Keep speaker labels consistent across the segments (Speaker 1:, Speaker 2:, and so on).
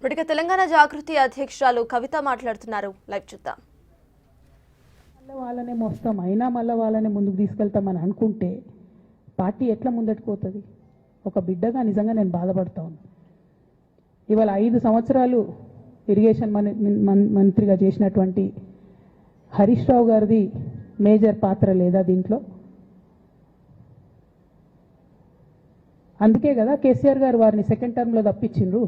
Speaker 1: ఇప్పటికే తెలంగాణ జాగృతి అధ్యక్షురాలు కవిత మాట్లాడుతున్నారు. లైవ్ చూద్దాం.
Speaker 2: వాళ్ళనే మోస్తాం అయినా మళ్ళీ వాళ్ళని ముందుకు తీసుకెళ్తామని అనుకుంటే పార్టీ ఎట్లా ముందటికి పోతుంది? ఒక బిడ్డగా నిజంగా నేను బాధపడతా ఉన్నాను. ఇవాళ 5 సంవత్సరాలు ఇరిగేషన్ మంత్రిగా చేసినటువంటి హరీష్ రావు గారిది మేజర్ పాత్ర లేదా దీంట్లో? అందుకే కదా కేసీఆర్ గారు వారిని సెకండ్ టర్మ్లో తప్పించిండ్రు.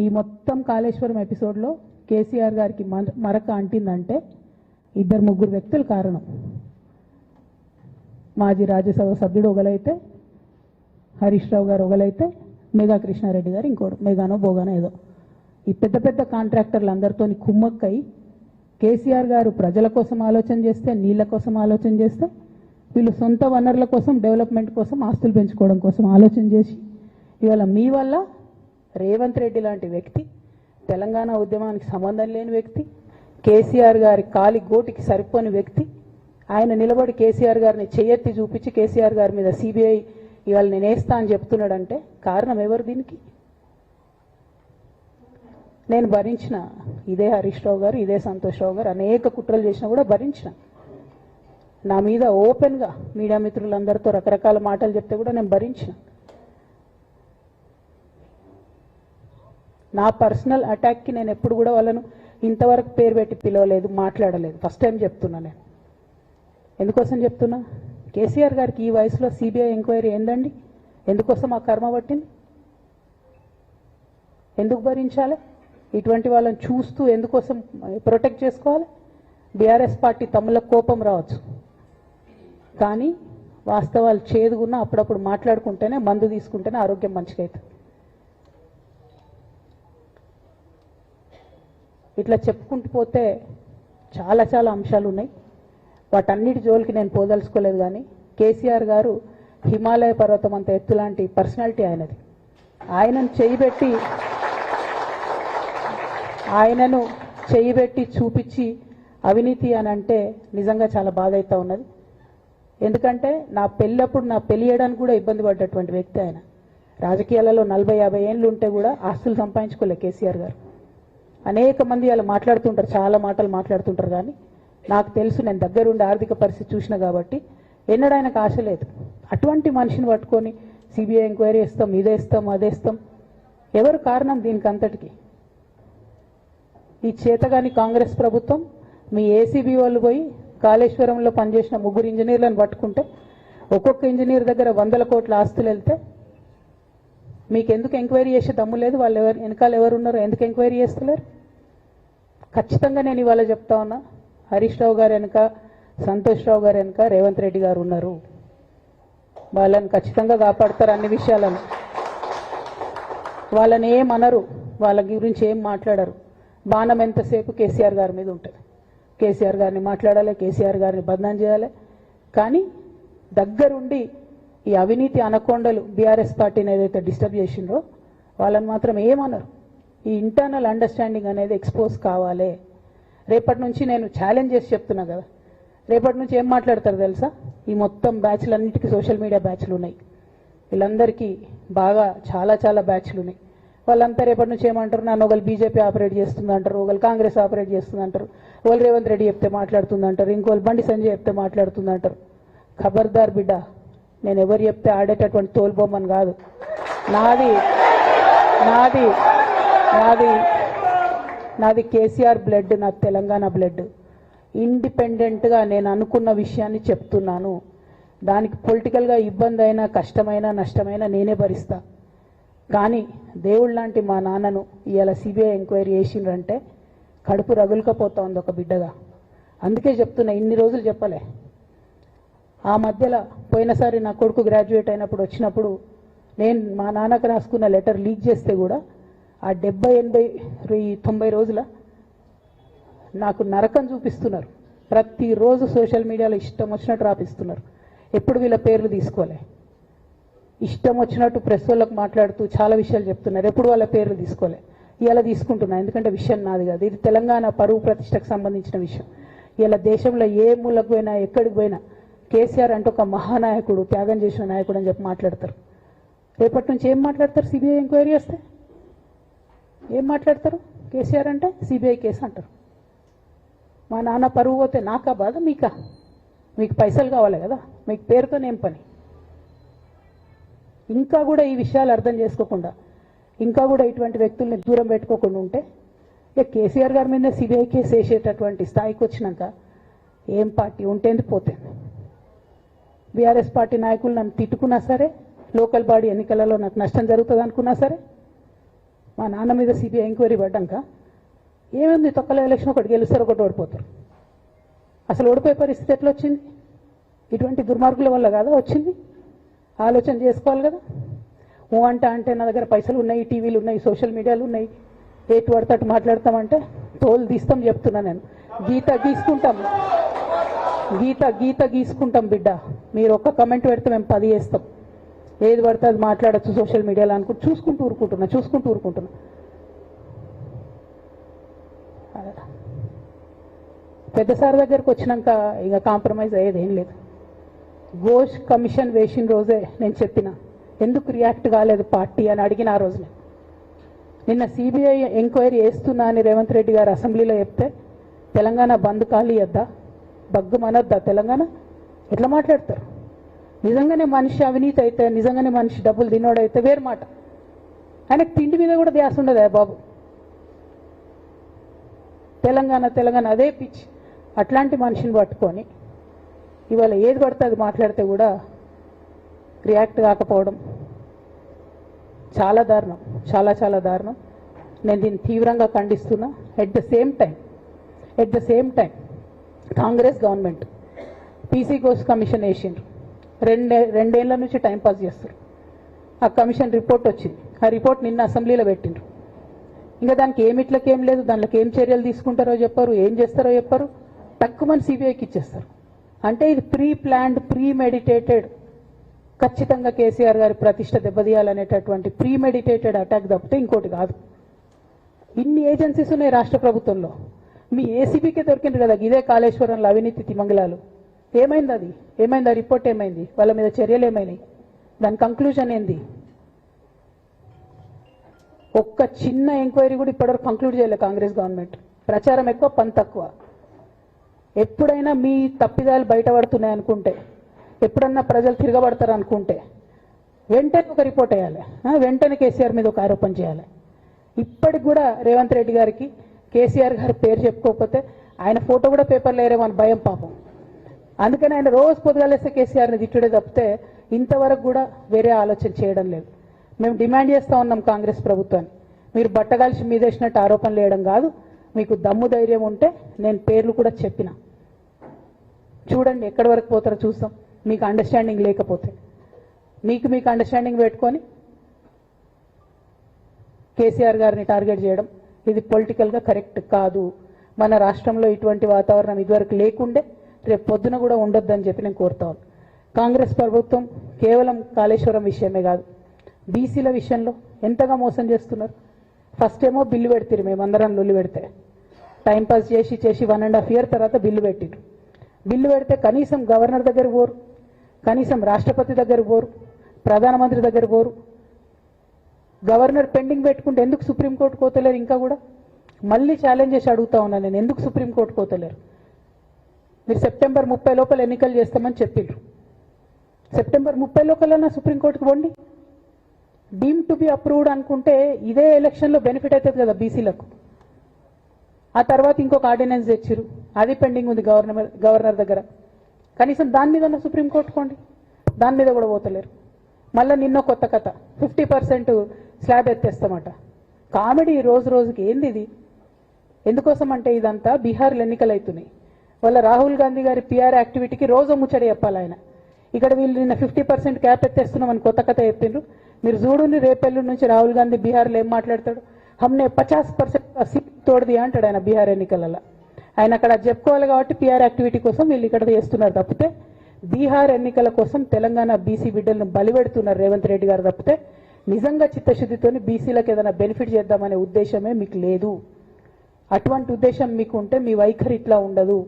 Speaker 2: ఈ మొత్తం కాళేశ్వరం ఎపిసోడ్లో కేసీఆర్ గారికి మరక అంటిందంటే 2-3 వ్యక్తులు కారణం. మాజీ రాజ్యసభ సభ్యుడు ఒకలైతే, హరీష్ రావు గారు ఒకలైతే, మేఘా కృష్ణారెడ్డి గారు ఇంకోడు, మేఘానో బోగానో ఏదో. ఈ పెద్ద పెద్ద కాంట్రాక్టర్లు అందరితో కుమ్మక్కై కేసీఆర్ గారు ప్రజల కోసం ఆలోచన చేస్తే, నీళ్ల కోసం ఆలోచన చేస్తే, వీళ్ళు సొంత వనరుల కోసం, డెవలప్మెంట్ కోసం, ఆస్తులు పెంచుకోవడం కోసం ఆలోచన చేసి ఇవాళ మీ వల్ల రేవంత్ రెడ్డి లాంటి వ్యక్తి, తెలంగాణ ఉద్యమానికి సంబంధం లేని వ్యక్తి, కేసీఆర్ గారి కాలి గోటికి సరిపోని వ్యక్తి, ఆయన నిలబడి కేసీఆర్ గారిని చెయ్యెత్తి చూపించి కేసీఆర్ గారి మీద సిబిఐ ఇవాళ నేను వేస్తా అని చెప్తున్నాడంటే కారణం ఎవరు దీనికి? నేను భరించిన, ఇదే హరీష్ రావు గారు, ఇదే సంతోష్ రావు గారు అనేక కుట్రలు చేసినా కూడా భరించిన. నా మీద ఓపెన్గా మీడియా మిత్రులందరితో రకరకాల మాటలు చెప్తే కూడా నేను భరించిన. నా పర్సనల్ అటాక్కి నేను ఎప్పుడు కూడా వాళ్ళను ఇంతవరకు పేరు పెట్టి పిలవలేదు, మాట్లాడలేదు. ఫస్ట్ టైం చెప్తున్నా. నేను ఎందుకోసం చెప్తున్నా? కేసీఆర్ గారికి ఈ వయసులో సిబిఐ ఎంక్వైరీ ఏందండి? ఎందుకోసం ఆ కర్మ పట్టింది? ఎందుకు భరించాలి? ఇటువంటి వాళ్ళని చూస్తూ ఎందుకోసం ప్రొటెక్ట్ చేసుకోవాలి? బీఆర్ఎస్ పార్టీ తమ్ముల కోపం రావచ్చు, కానీ వాస్తవాలు చేదుగున్నా అప్పుడప్పుడు మాట్లాడుకుంటేనే, మందు తీసుకుంటేనే ఆరోగ్యం మంచిగా అవుతుంది. ఇట్లా చెప్పుకుంటూ పోతే చాలా చాలా అంశాలు ఉన్నాయి. వాటన్నిటి జోలికి నేను పోదలుచుకోలేదు. కానీ కేసీఆర్ గారు హిమాలయ పర్వతం అంత ఎత్తు లాంటి పర్సనాలిటీ ఆయనది. ఆయనను చేయబెట్టి చూపించి అవినీతి అని అంటే నిజంగా చాలా బాధ అవుతా ఉన్నది. ఎందుకంటే నా పెళ్ళప్పుడు నా పెళ్లి చేయడానికి కూడా ఇబ్బంది పడ్డటువంటి వ్యక్తి ఆయన. రాజకీయాలలో 40-50 ఏళ్ళు ఉంటే కూడా ఆస్తులు సంపాదించుకోలే కేసీఆర్ గారు. అనేక మంది వాళ్ళు మాట్లాడుతుంటారు, చాలా మాటలు మాట్లాడుతుంటారు, కానీ నాకు తెలుసు, నేను దగ్గరుండి ఆర్థిక పరిస్థితి చూసిన కాబట్టి ఎన్నడూ ఆయనకు ఆశ లేదు. అటువంటి మనిషిని పట్టుకొని సిబిఐ ఎంక్వైరీ ఇస్తాం, ఇదేస్తాం, అదేస్తాం. ఎవరు కారణం దీనికి అంతటికి? ఈ చేతగాని కాంగ్రెస్ ప్రభుత్వం మీ ఏసీబీ వాళ్ళు పోయి కాళేశ్వరంలో పనిచేసిన 3 ఇంజనీర్లను పట్టుకుంటే ఒక్కొక్క ఇంజనీర్ దగ్గర 100 కోట్ల ఆస్తులు వెళ్తే మీకు ఎందుకు ఎంక్వైరీ చేసే దమ్ము లేదు? వాళ్ళు వెనకాల ఎవరు ఉన్నారో ఎందుకు ఎంక్వైరీ చేస్తలేరు? ఖచ్చితంగా నేను ఇవాళ చెప్తా ఉన్నా, హరీష్ రావు గారు వెనక, సంతోష్ రావు గారు వెనక రేవంత్ రెడ్డి గారు ఉన్నారు. వాళ్ళని ఖచ్చితంగా కాపాడతారు. అన్ని విషయాలను వాళ్ళని ఏమనరు, వాళ్ళ గురించి ఏం మాట్లాడరు. బాణం ఎంతసేపు కేసీఆర్ గారి మీద ఉంటుంది. కేసీఆర్ గారిని మాట్లాడాలి, కేసీఆర్ గారిని బదనాం చేయాలి. కానీ దగ్గరుండి ఈ అవినీతి అనకొండలు బీఆర్ఎస్ పార్టీని ఏదైతే డిస్టర్బ్ చేసిండ్రో వాళ్ళని మాత్రం ఏమనరు. ఈ ఇంటర్నల్ అండర్స్టాండింగ్ అనేది ఎక్స్పోజ్ కావాలి. రేపటి నుంచి నేను ఛాలెంజ్ చేసి చెప్తున్నా కదా, రేపటి నుంచి ఏం మాట్లాడతారు తెలుసా? ఈ మొత్తం బ్యాచ్లన్నిటికీ సోషల్ మీడియా బ్యాచ్లు ఉన్నాయి. వీళ్ళందరికీ బాగా చాలా చాలా బ్యాచ్లు ఉన్నాయి. వాళ్ళంతా రేపటి నుంచి ఏమంటారు? నన్ను ఒకళ్ళు బీజేపీ ఆపరేట్ చేస్తుంది అంటారు, ఒకళ్ళు కాంగ్రెస్ ఆపరేట్ చేస్తుంది అంటారు, ఒకళ్ళు రేవంత్ రెడ్డి చెప్తే మాట్లాడుతుంది అంటారు, ఇంకోళ్ళు బండి సంజయ్ చెప్తే మాట్లాడుతుంది అంటారు. ఖబర్దార్ బిడ్డ, నేను ఎవరు చెప్తే ఆడేటటువంటి తోలుబొమ్మని కాదు. నాది నాది నాది నాది కేసీఆర్ బ్లడ్, నా తెలంగాణ బ్లడ్. ఇండిపెండెంట్గా నేను అనుకున్న విషయాన్ని చెప్తున్నాను. దానికి పొలిటికల్గా ఇబ్బంది అయినా, కష్టమైనా, నష్టమైనా నేనే భరిస్తా. కానీ దేవుళ్ళ లాంటి మా నాన్నను ఇవాళ సిబిఐ ఎంక్వైరీ చేసిండ్రంటే కడుపు రగులుకపోతా ఉంది ఒక బిడ్డగా. అందుకే చెప్తున్నా, ఇన్ని రోజులు చెప్పలే. ఆ మధ్యలో పోయినసారి నా కొడుకు గ్రాడ్యుయేట్ అయినప్పుడు వచ్చినప్పుడు నేను మా నాన్నకు రాసుకున్న లెటర్ లీక్ చేస్తే కూడా ఆ 70, 80, 90 రోజుల నాకు నరకం చూపిస్తున్నారు. ప్రతిరోజు సోషల్ మీడియాలో ఇష్టం వచ్చినట్టు రాపిస్తున్నారు. ఎప్పుడు వీళ్ళ పేర్లు తీసుకోలే, ఇష్టం వచ్చినట్టు ప్రెస్ వాళ్ళకు మాట్లాడుతూ చాలా విషయాలు చెప్తున్నారు. ఎప్పుడు వాళ్ళ పేర్లు తీసుకోలే. ఇలా తీసుకుంటున్నా, ఎందుకంటే విషయం నాది కాదు. ఇది తెలంగాణ పరువు ప్రతిష్టకు సంబంధించిన విషయం. ఇలా దేశంలో ఏ మూలకు పోయినా, ఎక్కడికి పోయినా కేసీఆర్ అంటే ఒక మహానాయకుడు, త్యాగం చేసిన నాయకుడు అని చెప్పి మాట్లాడతారు. రేపటి నుంచి ఏం మాట్లాడతారు? సిబిఐ ఎంక్వైరీ వస్తే ఏం మాట్లాడతారు? కేసీఆర్ అంటే సిబిఐ కేసు అంటారు. మా నాన్న పరువు పోతే నాకా బాధ, మీకా? మీకు పైసలు కావాలి కదా, మీకు పేరుతోనేం పని? ఇంకా కూడా ఈ విషయాలు అర్థం చేసుకోకుండా, ఇంకా కూడా ఇటువంటి వ్యక్తుల్ని దూరం పెట్టుకోకుండా ఉంటే ఇక కేసీఆర్ గారి మీద సిబిఐ కేసు వేసేటటువంటి స్థాయికి వచ్చినాక ఏం పార్టీ ఉంటేంది పోతుంది. బీఆర్ఎస్ పార్టీ నాయకులు నన్ను తిట్టుకున్నా సరే, లోకల్ బాడీ ఎన్నికలలో నాకు నష్టం జరుగుతుంది అనుకున్నా సరే, మా నాన్న మీద సిబిఐ ఎంక్వైరీ పడ్డాక ఏముంది, తొక్కల ఎలక్షన్ ఒకటి గెలుస్తారు, ఒకటి ఓడిపోతారు. అసలు ఓడిపోయే పరిస్థితి ఎట్లా వచ్చింది? ఇటువంటి దుర్మార్గుల వల్ల కాదా వచ్చింది? ఆలోచన చేసుకోవాలి కదా. ఓ అంటే నా దగ్గర పైసలు ఉన్నాయి, టీవీలు ఉన్నాయి, సోషల్ మీడియాలు ఉన్నాయి, ఏటు పడితే అటు మాట్లాడతామంటే తోలు తీస్తాం చెప్తున్నా నేను. గీత గీసుకుంటాం బిడ్డ. మీరు ఒక్క కమెంట్ పెడితే మేము 10 చేస్తాం. ఏది పడితే అది మాట్లాడచ్చు సోషల్ మీడియాలో అనుకుంటూ చూసుకుంటూ ఊరుకుంటున్నా. పెద్ద సార్ దగ్గరకు వచ్చినాక ఇక కాంప్రమైజ్ అయ్యేది ఏం లేదు. ఘోష్ కమిషన్ వేసిన రోజే నేను చెప్పిన, ఎందుకు రియాక్ట్ కాలేదు పార్టీ అని అడిగిన ఆ రోజునే. నిన్న సిబిఐ ఎంక్వైరీ వేస్తున్నా అని రేవంత్ రెడ్డి గారు అసెంబ్లీలో చెప్తే తెలంగాణ బంద్ ఖాళీ వద్దా, బగ్గుమనొద్దా తెలంగాణ? ఎట్లా మాట్లాడతారు? నిజంగానే మనిషి అవినీతి అయితే, నిజంగానే మనిషి డబ్బులు తినోడైతే వేరు మాట. ఆయనకు తిండి మీద కూడా ధ్యాస ఉండదా బాబు? తెలంగాణ అదే పిచ్చి. అట్లాంటి మనిషిని పట్టుకొని ఇవాళ ఏది పడితే అది మాట్లాడితే కూడా రియాక్ట్ కాకపోవడం చాలా దారుణం, చాలా దారుణం. నేను దీన్ని తీవ్రంగా ఖండిస్తున్నా. At the same time Congress government PC Ghosh commission వేసిండ్రు. రెండేళ్ల నుంచి టైంపాస్ చేస్తారు. ఆ కమిషన్ రిపోర్ట్ వచ్చింది. ఆ రిపోర్ట్ నిన్న అసెంబ్లీలో పెట్టిండ్రు. ఇంకా దానికి ఏమిట్లకేం లేదు, దాంట్లోకి ఏం చర్యలు తీసుకుంటారో చెప్పారు, ఏం చేస్తారో చెప్పారు, తక్కువని సిబిఐకి ఇచ్చేస్తారు. అంటే ఇది ప్రీమెడిటేటెడ్, ఖచ్చితంగా కేసీఆర్ గారి ప్రతిష్ట దెబ్బతీయాలనేటటువంటి ప్రీమెడిటేటెడ్ అటాక్ తప్పితే ఇంకోటి కాదు. ఇన్ని ఏజెన్సీస్ ఉన్నాయి రాష్ట్ర ప్రభుత్వంలో. మీ ఏసీబీకే దొరికింది కదా ఇదే కాళేశ్వరంలో అవినీతి తిమంగళాలు. ఏమైంది? ఆ రిపోర్ట్ ఏమైంది? వాళ్ళ మీద చర్యలు ఏమైనాయి? దాని కంక్లూజన్ ఏంది? ఒక్క చిన్న ఎంక్వైరీ కూడా ఇప్పటివరకు కంక్లూడ్ చేయలేదు కాంగ్రెస్ గవర్నమెంట్. ప్రచారం ఎక్కువ, పని తక్కువ. ఎప్పుడైనా మీ తప్పిదాలు బయటపడుతున్నాయి అనుకుంటే, ఎప్పుడన్నా ప్రజలు తిరగబడతారు అనుకుంటే వెంటనే ఒక రిపోర్ట్ వేయాలి, వెంటనే కేసీఆర్ మీద ఒక ఆరోపణ చేయాలి. ఇప్పటికి కూడా రేవంత్ రెడ్డి గారికి కేసీఆర్ గారి పేరు చెప్పుకోకపోతే ఆయన ఫోటో కూడా పేపర్లో వేరేమని భయం పాపం. అందుకని ఆయన రోజు పొద్దుగాలేస్తే కేసీఆర్ని తిట్టుడే తప్పితే ఇంతవరకు కూడా వేరే ఆలోచన చేయడం లేదు. మేము డిమాండ్ చేస్తూ ఉన్నాం కాంగ్రెస్ ప్రభుత్వాన్ని, మీరు బట్టగాల్చి మీదేసినట్టు ఆరోపణలు వేయడం కాదు, మీకు దమ్ము ధైర్యం ఉంటే నేను పేర్లు కూడా చెప్పిన, చూడండి ఎక్కడి వరకు పోతారో చూస్తాం. మీకు అండర్స్టాండింగ్ లేకపోతే మీకు అండర్స్టాండింగ్ పెట్టుకొని కేసీఆర్ గారిని టార్గెట్ చేయడం ఇది పొలిటికల్గా కరెక్ట్ కాదు. మన రాష్ట్రంలో ఇటువంటి వాతావరణం ఇదివరకు లేకుండే, రేపు పొద్దున కూడా ఉండొద్దని చెప్పి నేను కోరుతాను. కాంగ్రెస్ ప్రభుత్వం కేవలం కాళేశ్వరం విషయమే కాదు, బీసీల విషయంలో ఎంతగా మోసం చేస్తున్నారు. ఫస్ట్ ఏమో బిల్లు పెడతారు, మేమందరం లొల్లి పెడితే టైంపాస్ చేసి 1.5 year తర్వాత బిల్లు పెట్టిరు. బిల్లు పెడితే కనీసం గవర్నర్ దగ్గర పోరు, కనీసం రాష్ట్రపతి దగ్గర పోరు, ప్రధానమంత్రి దగ్గర పోరు. గవర్నర్ పెండింగ్ పెట్టుకుంటే ఎందుకు సుప్రీంకోర్టు కోతలేరు? ఇంకా కూడా మళ్ళీ ఛాలెంజ్ చేసి అడుగుతా ఉన్నాను నేను, ఎందుకు సుప్రీంకోర్టు కోతలేరు? మీరు September 30 లోపల ఎన్నికలు చేస్తామని చెప్పిండ్రు. September 30 లోపలన్నా సుప్రీంకోర్టుకు పోండి. డీమ్ టు బి అప్రూవ్డ్ అనుకుంటే ఇదే ఎలక్షన్లో బెనిఫిట్ అవుతుంది కదా బీసీలకు. ఆ తర్వాత ఇంకొక ఆర్డినెన్స్ తెచ్చిరు, అది పెండింగ్ ఉంది గవర్నర్ దగ్గర. కనీసం దాని మీద సుప్రీంకోర్టు కోండి, దాని మీద కూడా పోతలేరు. మళ్ళీ నిన్న కొత్త కథ, 50% స్లాబ్ ఎత్తేస్తామట. కామెడీ రోజు రోజుకి. ఏంది ఇది? ఎందుకోసం అంటే ఇదంతా బీహార్లో ఎన్నికలు అవుతున్నాయి. వాళ్ళ రాహుల్ గాంధీ గారి పిఆర్ యాక్టివిటీకి రోజు ముచ్చట చెప్పాలి ఆయన. ఇక్కడ వీళ్ళు నిన్న 50% క్యాప్ ఎత్తేస్తున్నామని కొత్త కథ చెప్పిండ్రు. మీరు చూడండి రేపెల్లు నుంచి రాహుల్ గాంధీ బీహార్లో ఏం మాట్లాడతాడు. హమ్నే 50% సీట్ తోడది అంటాడు ఆయన బీహార్ ఎన్నికలలో. ఆయన అక్కడ చెప్పుకోవాలి కాబట్టి పిఆర్ యాక్టివిటీ కోసం వీళ్ళు ఇక్కడ చేస్తున్నారు తప్పితే బీహార్ ఎన్నికల కోసం తెలంగాణ బీసీ బిడ్డలను బలిపెడుతున్నారు రేవంత్ రెడ్డి గారు తప్పితే నిజంగా చిత్తశుద్ధితోని బీసీలకు ఏదైనా బెనిఫిట్ చేద్దామనే ఉద్దేశమే మీకు లేదు. అటువంటి ఉద్దేశం మీకు ఉంటే మీ వైఖరి ఇట్లా ఉండదు.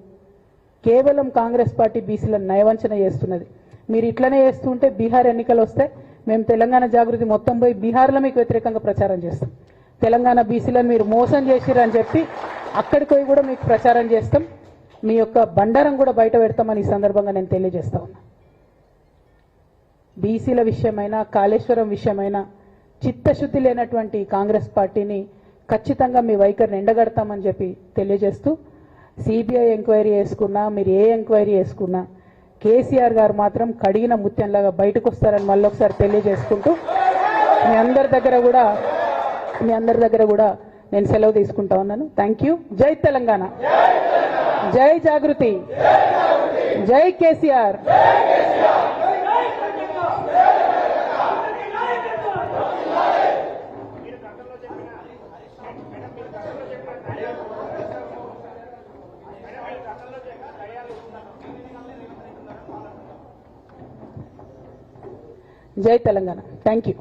Speaker 2: కేవలం కాంగ్రెస్ పార్టీ బీసీలను నయవంచన చేస్తున్నది. మీరు ఇట్లనే చేస్తుంటే బీహార్ ఎన్నికలు వస్తే మేము తెలంగాణ జాగృతి మొత్తం పోయి బీహార్లో మీకు వ్యతిరేకంగా ప్రచారం చేస్తాం. తెలంగాణ బీసీలను మీరు మోసం చేసిరని చెప్పి అక్కడికి పోయి కూడా మీకు ప్రచారం చేస్తాం. మీ యొక్క బండారం కూడా బయట పెడతామని ఈ సందర్భంగా నేను తెలియజేస్తా ఉన్నా. బీసీల విషయమైనా కాళేశ్వరం విషయమైనా చిత్తశుద్ధి లేనటువంటి కాంగ్రెస్ పార్టీని ఖచ్చితంగా మీ వైఖరిని ఎండగడతామని చెప్పి తెలియజేస్తూ, సిబిఐ ఎంక్వైరీ వేసుకున్నా మీరు ఏ ఎంక్వైరీ వేసుకున్నా కేసీఆర్ గారు మాత్రం కడిగిన ముత్యంలాగా బయటకు వస్తారని మళ్ళొకసారి తెలియజేసుకుంటూ మీ అందరి దగ్గర కూడా నేను సెలవు తీసుకుంటా ఉన్నాను. Thank you. జై తెలంగాణ, జై జాగృతి, జై కేసీఆర్. జై తెలంగాణ. Thank you.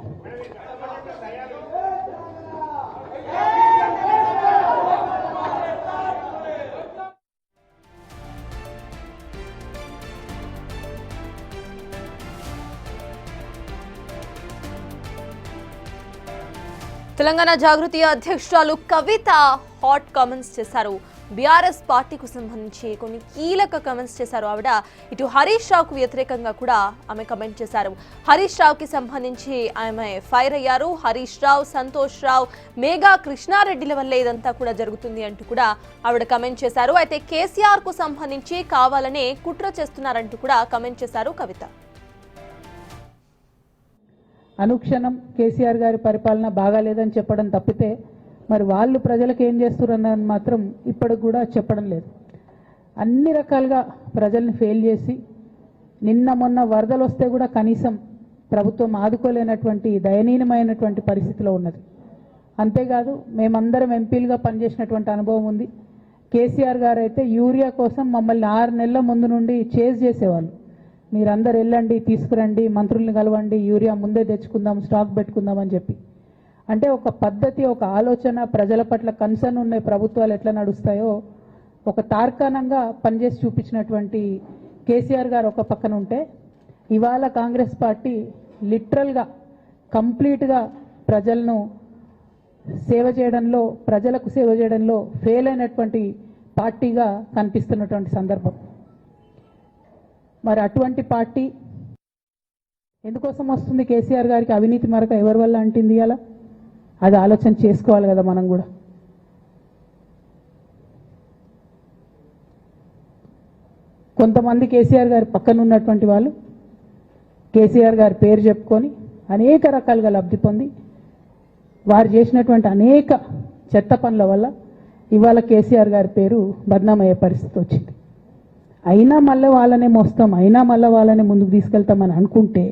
Speaker 1: తెలంగాణ జాగృతి అధ్యక్షురాలు కవిత హాట్ కామెంట్స్ చేశారు. బీఆర్ఎస్ పార్టీకి సంబంధించి కొన్ని కీలక కామెంట్స్ చేశారు. ఆవిడ ఇటు హరీష్ రావుకు వ్యతిరేకంగా కూడా ఆమె కామెంట్ చేశారు. హరీష్ రావుకి సంబంధించి ఆమె ఫైర్ అయ్యారు. హరీష్ రావు, సంతోష్ రావు, మేఘా కృష్ణారెడ్డిల వల్లే ఇదంతా కూడా జరుగుతుంది అంటూ కూడా ఆవిడ కామెంట్ చేశారు. అయితే కేసీఆర్ కు సంబంధించి కావాలనే కుట్ర చేస్తున్నారంటూ కూడా కామెంట్ చేశారు కవిత.
Speaker 2: అనుక్షణం కేసీఆర్ గారి పరిపాలన బాగాలేదని చెప్పడం తప్పితే మరి వాళ్ళు ప్రజలకు ఏం చేస్తున్నారని మాత్రం ఇప్పటికి కూడా చెప్పడం లేదు. అన్ని రకాలుగా ప్రజల్ని ఫెయిల్ చేసి నిన్న మొన్న వరదలు వస్తే కూడా కనీసం ప్రభుత్వం ఆదుకోలేనటువంటి దయనీయమైనటువంటి పరిస్థితిలో ఉన్నది. అంతేకాదు మేమందరం ఎంపీలుగా పనిచేసినటువంటి అనుభవం ఉంది. కేసీఆర్ గారు అయితే యూరియా కోసం మమ్మల్ని 6 నెలల ముందు నుండి చేజ్ చేసేవాళ్ళు. మీరందరూ వెళ్ళండి, తీసుకురండి, మంత్రుల్ని కలవండి, యూరియా ముందే తెచ్చుకుందాం, స్టాక్ పెట్టుకుందాం అని చెప్పి. అంటే ఒక పద్ధతి, ఒక ఆలోచన, ప్రజల పట్ల కన్సర్న్ ఉన్న ప్రభుత్వాలు ఎట్లా నడుస్తాయో ఒక తార్కాణంగా పనిచేసి చూపించినటువంటి కేసీఆర్ గారు ఒక పక్కన ఉంటే, ఇవాళ కాంగ్రెస్ పార్టీ లిటరల్గా కంప్లీట్గా ప్రజలను సేవ చేయడంలో, ప్రజలకు సేవ చేయడంలో ఫెయిల్ అయినటువంటి పార్టీగా కనిపిస్తున్నటువంటి సందర్భం. మరి అటువంటి పార్టీ ఎందుకోసం వస్తుంది? కేసీఆర్ గారికి అవినీతి మరక ఎవరి వల్ల అంటింది? అలా అది ఆలోచన చేసుకోవాలి కదా మనం కూడా. కొంతమంది కేసీఆర్ గారి పక్కన ఉన్నటువంటి వాళ్ళు కేసీఆర్ గారి పేరు చెప్పుకొని అనేక రకాలుగా లబ్ధి పొంది వారు చేసినటువంటి అనేక చెత్త పనుల వల్ల ఇవాళ కేసీఆర్ గారి పేరు బద్నామయ్యే పరిస్థితి వచ్చింది. అయినా మళ్ళీ వాళ్ళనే మోస్తాం, అయినా మళ్ళీ వాళ్ళనే ముందుకు తీసుకెళ్తామని అనుకుంటే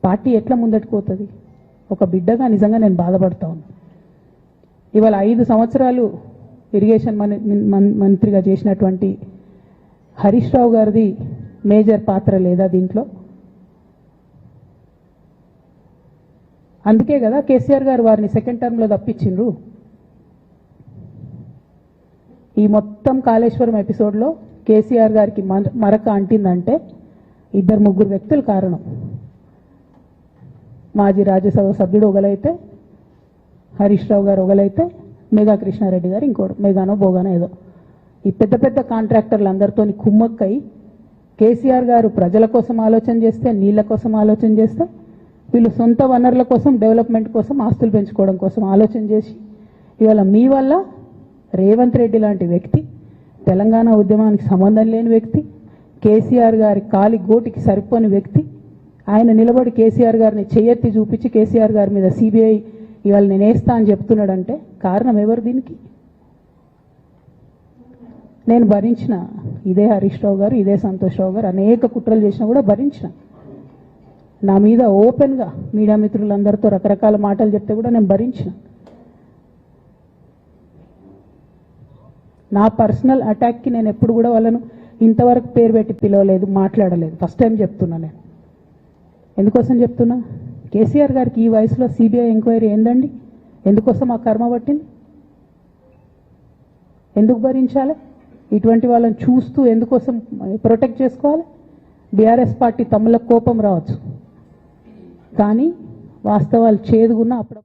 Speaker 2: పార్టీ ఎట్లా ముందట్టుకోతుంది? ఒక బిడ్డగా నిజంగా నేను బాధపడతా ఉన్నా. ఇవాళ 5 సంవత్సరాలు ఇరిగేషన్ మంత్రిగా చేసినటువంటి హరీష్ రావు గారిది మేజర్ పాత్ర లేదా దీంట్లో? అందుకే కదా కేసీఆర్ గారు వారిని సెకండ్ టర్మ్లో తప్పించిండ్రు. ఈ మొత్తం కాళేశ్వరం ఎపిసోడ్లో కేసీఆర్ గారికి మరక అంటిందంటే 2-3 వ్యక్తులు కారణం. మాజీ రాజ్యసభ సభ్యుడు ఒకలైతే, హరీష్ రావు గారు ఒకలైతే, మేఘా కృష్ణారెడ్డి గారు ఇంకోడు, మేఘానో బోగానో ఏదో. ఈ పెద్ద పెద్ద కాంట్రాక్టర్లు అందరితో కుమ్మక్కై కేసీఆర్ గారు ప్రజల కోసం ఆలోచన చేస్తే, నీళ్ల కోసం ఆలోచన చేస్తే, వీళ్ళు సొంత వనరుల కోసం, డెవలప్మెంట్ కోసం, ఆస్తులు పెంచుకోవడం కోసం ఆలోచన చేసి ఇవాళ మీ వల్ల రేవంత్ రెడ్డి లాంటి వ్యక్తి, తెలంగాణ ఉద్యమానికి సంబంధం లేని వ్యక్తి, కేసీఆర్ గారి కాలి గోటికి సరిపోని వ్యక్తి, ఆయన నిలబడి కేసీఆర్ గారిని చెయ్యెత్తి చూపించి కేసీఆర్ గారి మీద సిబిఐ ఇవాళ నేను వేస్తా అని చెప్తున్నాడంటే కారణం ఎవరు దీనికి? నేను భరించిన ఇదే హరీష్ రావు గారు, ఇదే సంతోష్ రావు గారు అనేక కుట్రలు చేసినా కూడా భరించిన. నా మీద ఓపెన్గా మీడియా మిత్రులందరితో రకరకాల మాటలు చెప్తే కూడా నేను భరించిన. నా పర్సనల్ అటాక్కి నేను ఎప్పుడు కూడా వాళ్ళను ఇంతవరకు పేరు పెట్టి పిలవలేదు, మాట్లాడలేదు. ఫస్ట్ టైం చెప్తున్నా. నేను ఎందుకోసం చెప్తున్నా? కేసీఆర్ గారికి ఈ వయసులో సిబిఐ ఎంక్వైరీ ఏందండి? ఎందుకోసం ఆ కర్మ పట్టింది? ఎందుకు భరించాలి? ఇటువంటి వాళ్ళని చూస్తూ ఎందుకోసం ప్రొటెక్ట్ చేసుకోవాలి? బీఆర్ఎస్ పార్టీ తమ్ముల కోపం రావచ్చు, కానీ వాస్తవాలు చేదుగున్నా అప్పుడు